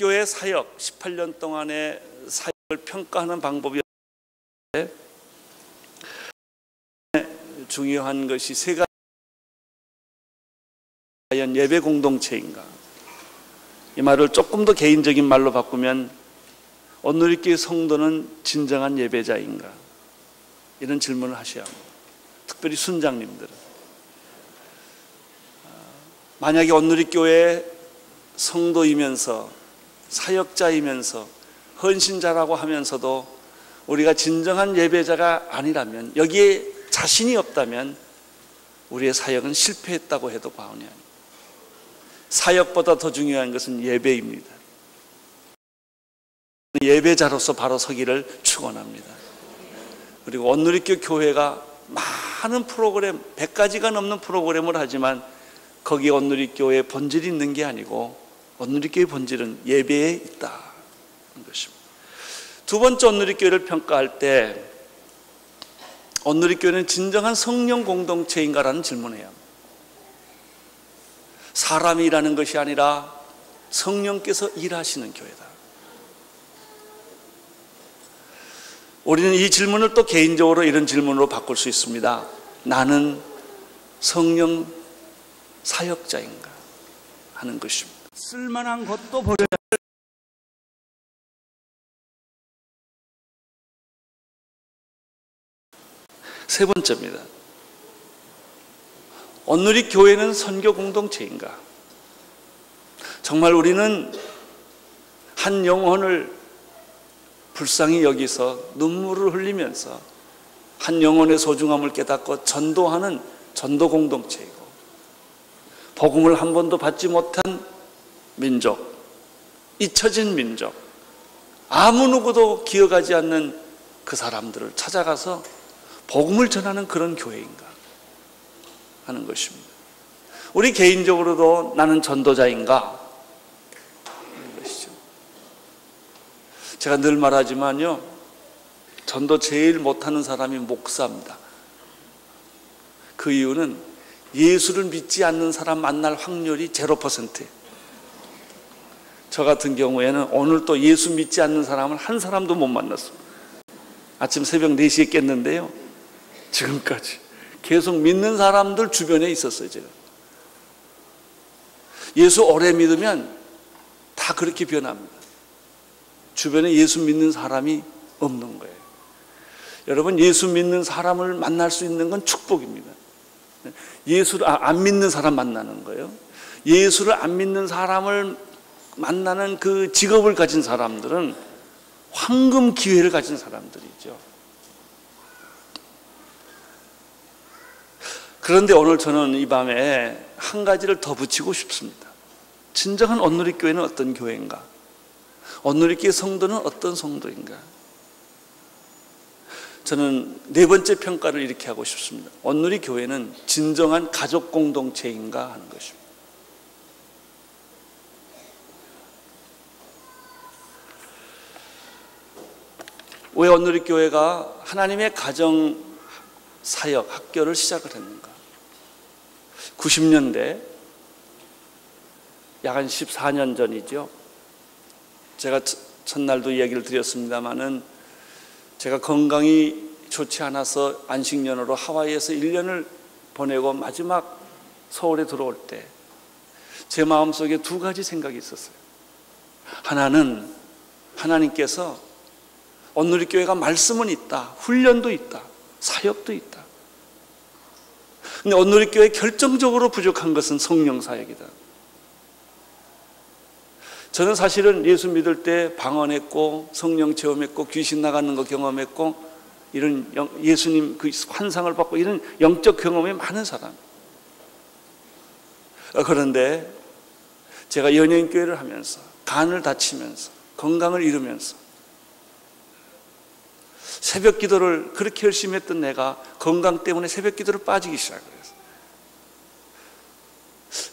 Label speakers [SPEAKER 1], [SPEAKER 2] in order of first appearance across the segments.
[SPEAKER 1] 온누리교회 사역 18년 동안의 사역을 평가하는 방법이 중요한 것이 세 가지. 과연 예배 공동체인가? 이 말을 조금 더 개인적인 말로 바꾸면 온누리교회 성도는 진정한 예배자인가? 이런 질문을 하셔야 합니다. 특별히 순장님들은. 만약에 온누리교회 성도이면서 사역자이면서 헌신자라고 하면서도 우리가 진정한 예배자가 아니라면, 여기에 자신이 없다면 우리의 사역은 실패했다고 해도 과언이 아닙니다. 사역보다 더 중요한 것은 예배입니다. 예배자로서 바로 서기를 축원합니다. 그리고 온누리교 교회가 많은 프로그램, 100가지가 넘는 프로그램을 하지만 거기에 온누리교회의 본질이 있는 게 아니고 온누리교회의 본질은 예배에 있다는 것입니다. 두 번째, 온누리교회를 평가할 때 온누리교회는 진정한 성령 공동체인가라는 질문을 해야 합니다. 사람이 일하는 것이 아니라 성령께서 일하시는 교회다. 우리는 이 질문을 또 개인적으로 이런 질문으로 바꿀 수 있습니다. 나는 성령 사역자인가 하는 것입니다.
[SPEAKER 2] 쓸만한 것도 버려야 돼.
[SPEAKER 1] 세 번째입니다. 온누리 교회는 선교 공동체인가? 정말 우리는 한 영혼을 불쌍히 여기서 눈물을 흘리면서 한 영혼의 소중함을 깨닫고 전도하는 전도 공동체이고, 복음을 한 번도 받지 못한 민족, 잊혀진 민족, 아무 누구도 기억하지 않는 그 사람들을 찾아가서 복음을 전하는 그런 교회인가 하는 것입니다. 우리 개인적으로도 나는 전도자인가 하는 것이죠. 제가 늘 말하지만요, 전도 제일 못하는 사람이 목사입니다. 그 이유는 예수를 믿지 않는 사람 만날 확률이 0%예요. 저 같은 경우에는 오늘 또 예수 믿지 않는 사람을 한 사람도 못 만났어요. 아침 새벽 4시에 깼는데요, 지금까지 계속 믿는 사람들 주변에 있었어요. 제가 예수 오래 믿으면 다 그렇게 변합니다. 주변에 예수 믿는 사람이 없는 거예요. 여러분, 예수 믿는 사람을 만날 수 있는 건 축복입니다. 예수를 안 믿는 사람 만나는 거예요. 예수를 안 믿는 사람을 만나는 그 직업을 가진 사람들은 황금 기회를 가진 사람들이죠. 그런데 오늘 저는 이 밤에 한 가지를 더 붙이고 싶습니다. 진정한 온누리 교회는 어떤 교회인가? 온누리 교회 성도는 어떤 성도인가? 저는 네 번째 평가를 이렇게 하고 싶습니다. 온누리 교회는 진정한 가족 공동체인가 하는 것입니다. 왜 온누리 교회가 하나님의 가정 사역 학교를 시작을 했는가? 90년대, 약 한 14년 전이죠. 제가 첫날도 이야기를 드렸습니다마는 제가 건강이 좋지 않아서 안식년으로 하와이에서 1년을 보내고 마지막 서울에 들어올 때 제 마음속에 두 가지 생각이 있었어요. 하나는 하나님께서 온누리 교회가 말씀은 있다, 훈련도 있다, 사역도 있다. 근데 온누리 교회 결정적으로 부족한 것은 성령 사역이다. 저는 사실은 예수 믿을 때 방언했고 성령 체험했고 귀신 나가는 거 경험했고 이런 예수님 그 환상을 받고 이런 영적 경험이 많은 사람. 그런데 제가 연예인교회를 하면서 간을 다치면서 건강을 잃으면서 새벽 기도를 그렇게 열심히 했던 내가 건강 때문에 새벽 기도를 빠지기 시작했어요.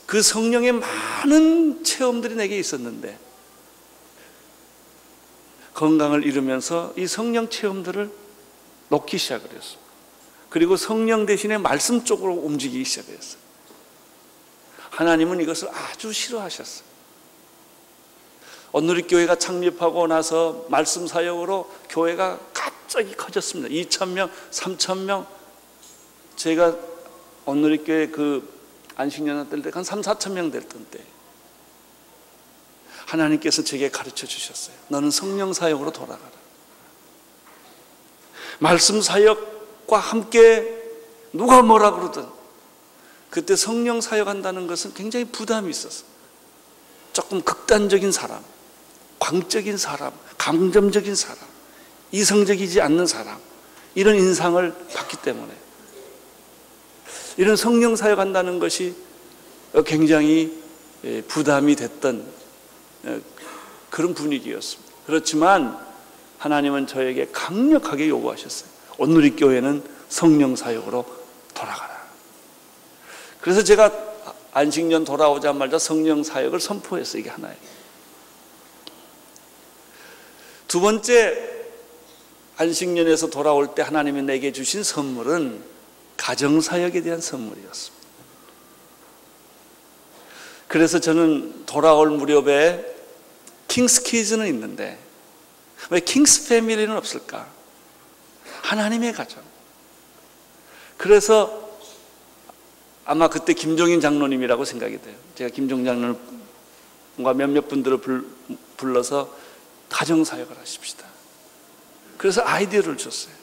[SPEAKER 1] 그 성령의 많은 체험들이 내게 있었는데 건강을 잃으면서 이 성령 체험들을 놓기 시작을 했어요. 그리고 성령 대신에 말씀 쪽으로 움직이기 시작했어요. 하나님은 이것을 아주 싫어하셨어요. 온누리교회가 창립하고 나서 말씀 사역으로 교회가 갑자기 커졌습니다. 2,000명, 3,000명. 제가 온누리교회 그 안식년회 때 한 3, 4,000명 됐던 때 하나님께서 제게 가르쳐 주셨어요. 너는 성령 사역으로 돌아가라. 말씀 사역과 함께 누가 뭐라 그러든 그때 성령 사역한다는 것은 굉장히 부담이 있었어요. 조금 극단적인 사람, 광적인 사람, 감정적인 사람, 이성적이지 않는 사람, 이런 인상을 받기 때문에 이런 성령 사역한다는 것이 굉장히 부담이 됐던 그런 분위기였습니다. 그렇지만 하나님은 저에게 강력하게 요구하셨어요. 온누리교회는 성령 사역으로 돌아가라. 그래서 제가 안식년 돌아오자마자 성령 사역을 선포했어요. 이게 하나예요. 두 번째, 안식년에서 돌아올 때 하나님이 내게 주신 선물은 가정사역에 대한 선물이었습니다. 그래서 저는 돌아올 무렵에 킹스키즈는 있는데 왜 킹스 패밀리는 없을까? 하나님의 가정. 그래서 아마 그때 김종인 장로님이라고 생각이 돼요. 제가 김종인 장로님과 몇몇 분들을 불러서 가정사역을 하십시다. 그래서 아이디어를 줬어요.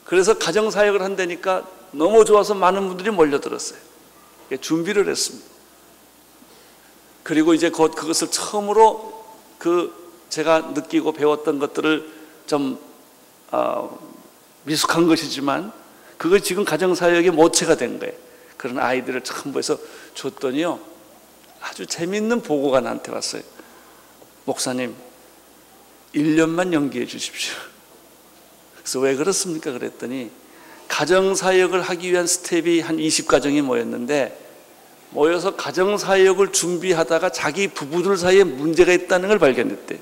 [SPEAKER 1] 그래서 가정사역을 한다니까 너무 좋아서 많은 분들이 몰려들었어요. 준비를 했습니다. 그리고 이제 곧 그것을 처음으로 제가 느끼고 배웠던 것들을 좀 미숙한 것이지만 그거 지금 가정사역의 모체가 된 거예요. 그런 아이들을 첨부해서 줬더니요, 아주 재미있는 보고가 나한테 왔어요. 목사님, 1년만 연기해 주십시오. 그래서 왜 그렇습니까? 그랬더니 가정사역을 하기 위한 스텝이 한 20가정이 모였는데 모여서 가정사역을 준비하다가 자기 부부들 사이에 문제가 있다는 걸 발견했대.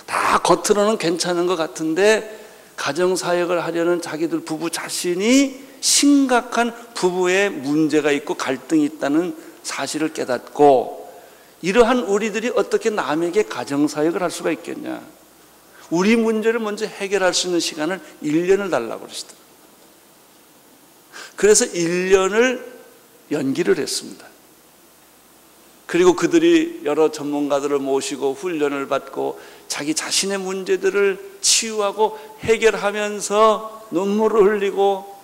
[SPEAKER 1] 다 겉으로는 괜찮은 것 같은데 가정사역을 하려는 자기들 부부 자신이 심각한 부부의 문제가 있고 갈등이 있다는 사실을 깨닫고, 이러한 우리들이 어떻게 남에게 가정사역을 할 수가 있겠냐. 우리 문제를 먼저 해결할 수 있는 시간을 1년을 달라고 그러시더라고요. 그래서 1년을 연기를 했습니다. 그리고 그들이 여러 전문가들을 모시고 훈련을 받고 자기 자신의 문제들을 치유하고 해결하면서 눈물을 흘리고,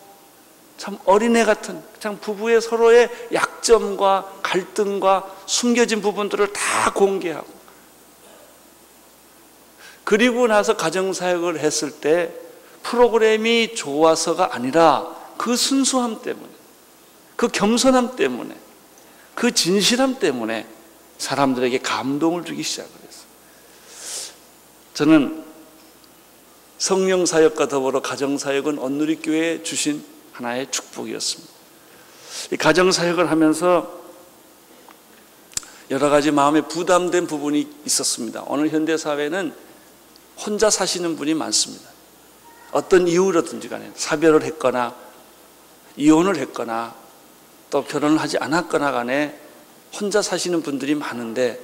[SPEAKER 1] 참 어린애 같은, 참 부부의 서로의 약점과 갈등과 숨겨진 부분들을 다 공개하고, 그리고 나서 가정사역을 했을 때 프로그램이 좋아서가 아니라 그 순수함 때문에, 그 겸손함 때문에, 그 진실함 때문에 사람들에게 감동을 주기 시작을 했어요. 저는 성령사역과 더불어 가정사역은 온누리교회에 주신 하나의 축복이었습니다. 이 가정사역을 하면서 여러 가지 마음에 부담된 부분이 있었습니다. 오늘 현대사회는 혼자 사시는 분이 많습니다. 어떤 이유로든지 간에 사별을 했거나 이혼을 했거나 또 결혼을 하지 않았거나 간에 혼자 사시는 분들이 많은데,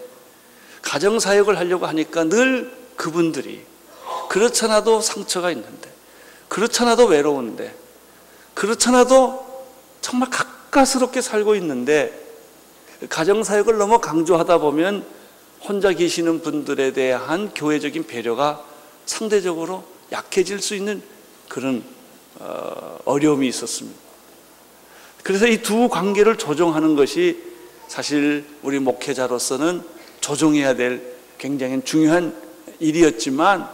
[SPEAKER 1] 가정사역을 하려고 하니까 늘 그분들이 그렇잖아도 상처가 있는데, 그렇잖아도 외로운데, 그렇잖아도 정말 가까스럽게 살고 있는데, 가정사역을 너무 강조하다 보면 혼자 계시는 분들에 대한 교회적인 배려가 상대적으로 약해질 수 있는 그런 어려움이 있었습니다. 그래서 이 두 관계를 조정하는 것이 사실 우리 목회자로서는 조정해야 될 굉장히 중요한 일이었지만,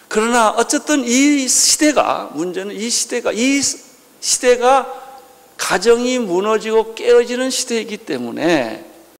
[SPEAKER 1] 그러나 어쨌든 이 시대가, 문제는 이 시대가 가정이 무너지고 깨어지는 시대이기 때문에